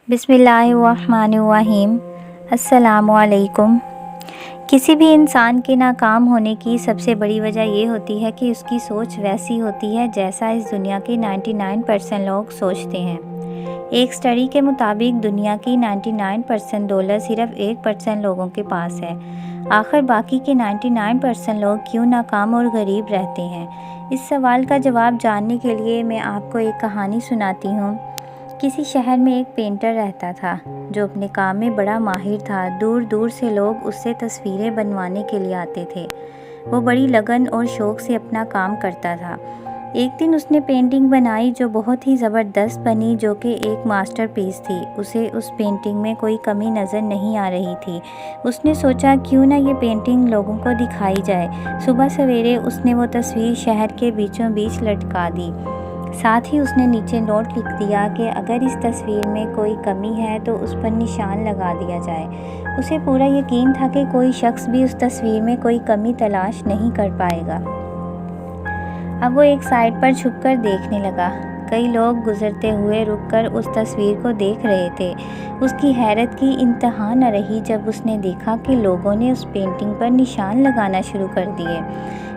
बिस्मिल्लाहिर्रहमानिर्रहीम। अस्सलामुअलैकुम। किसी भी इंसान के नाकाम होने की सबसे बड़ी वजह ये होती है कि उसकी सोच वैसी होती है जैसा इस दुनिया के 99% लोग सोचते हैं। एक स्टडी के मुताबिक दुनिया की 99% दौलत सिर्फ 1% लोगों के पास है। आखिर बाकी के 99% लोग क्यों नाकाम और गरीब रहते हैं? इस सवाल का जवाब जानने के लिए मैं आपको एक कहानी सुनाती हूँ। किसी शहर में एक पेंटर रहता था जो अपने काम में बड़ा माहिर था। दूर दूर से लोग उससे तस्वीरें बनवाने के लिए आते थे। वो बड़ी लगन और शौक़ से अपना काम करता था। एक दिन उसने पेंटिंग बनाई जो बहुत ही ज़बरदस्त बनी, जो कि एक मास्टरपीस थी। उसे उस पेंटिंग में कोई कमी नज़र नहीं आ रही थी। उसने सोचा क्यों ना ये पेंटिंग लोगों को दिखाई जाए। सुबह सवेरे उसने वो तस्वीर शहर के बीचों बीच लटका दी। साथ ही उसने नीचे नोट लिख दिया कि अगर इस तस्वीर में कोई कमी है तो उस पर निशान लगा दिया जाए। उसे पूरा यकीन था कि कोई शख्स भी उस तस्वीर में कोई कमी तलाश नहीं कर पाएगा। अब वो एक साइड पर छुपकर देखने लगा। कई लोग गुजरते हुए रुककर उस तस्वीर को देख रहे थे। उसकी हैरत की इंतहा न रही जब उसने देखा कि लोगों ने उस पेंटिंग पर निशान लगाना शुरू कर दिए।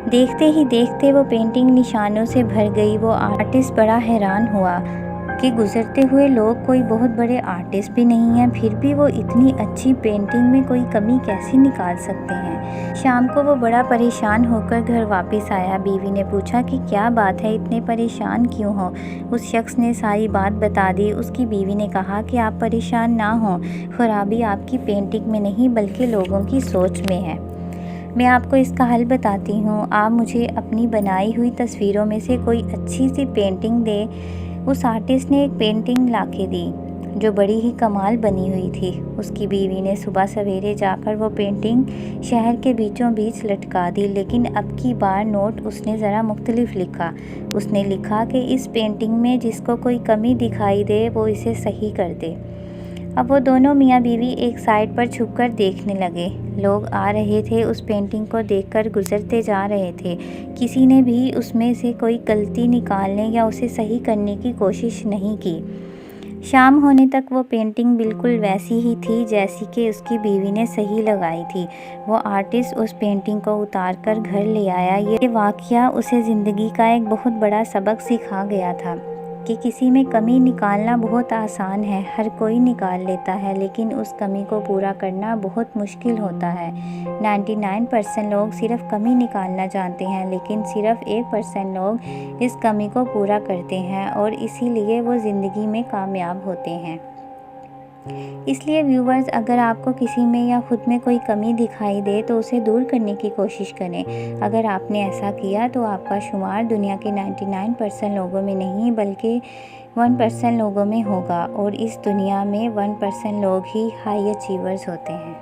देखते ही देखते वो पेंटिंग निशानों से भर गई। वो आर्टिस्ट बड़ा हैरान हुआ कि गुजरते हुए लोग कोई बहुत बड़े आर्टिस्ट भी नहीं हैं, फिर भी वो इतनी अच्छी पेंटिंग में कोई कमी कैसे निकाल सकते हैं। शाम को वो बड़ा परेशान होकर घर वापस आया। बीवी ने पूछा कि क्या बात है, इतने परेशान क्यों हो? उस शख्स ने सारी बात बता दी। उसकी बीवी ने कहा कि आप परेशान ना हों, खराबी आपकी पेंटिंग में नहीं बल्कि लोगों की सोच में है। मैं आपको इसका हल बताती हूँ। आप मुझे अपनी बनाई हुई तस्वीरों में से कोई अच्छी सी पेंटिंग दे। उस आर्टिस्ट ने एक पेंटिंग लाके दी जो बड़ी ही कमाल बनी हुई थी। उसकी बीवी ने सुबह सवेरे जाकर वो पेंटिंग शहर के बीचों बीच लटका दी, लेकिन अब की बार नोट उसने ज़रा मुख्तलिफ लिखा। उसने लिखा कि इस पेंटिंग में जिसको कोई कमी दिखाई दे वो इसे सही कर दे। अब वो दोनों मियाँ बीवी एक साइड पर छुपकर देखने लगे। लोग आ रहे थे, उस पेंटिंग को देखकर गुजरते जा रहे थे। किसी ने भी उसमें से कोई गलती निकालने या उसे सही करने की कोशिश नहीं की। शाम होने तक वो पेंटिंग बिल्कुल वैसी ही थी जैसी कि उसकी बीवी ने सही लगाई थी। वो आर्टिस्ट उस पेंटिंग को उतार कर घर ले आया। ये वाक़या उसे ज़िंदगी का एक बहुत बड़ा सबक सिखा गया था कि किसी में कमी निकालना बहुत आसान है, हर कोई निकाल लेता है, लेकिन उस कमी को पूरा करना बहुत मुश्किल होता है। 99% लोग सिर्फ कमी निकालना जानते हैं, लेकिन सिर्फ 1% लोग इस कमी को पूरा करते हैं और इसीलिए वो ज़िंदगी में कामयाब होते हैं। इसलिए व्यूवर्स, अगर आपको किसी में या खुद में कोई कमी दिखाई दे तो उसे दूर करने की कोशिश करें। अगर आपने ऐसा किया तो आपका शुमार दुनिया के 99% लोगों में नहीं बल्कि 1% लोगों में होगा, और इस दुनिया में 1% लोग ही हाई अचीवर्स होते हैं।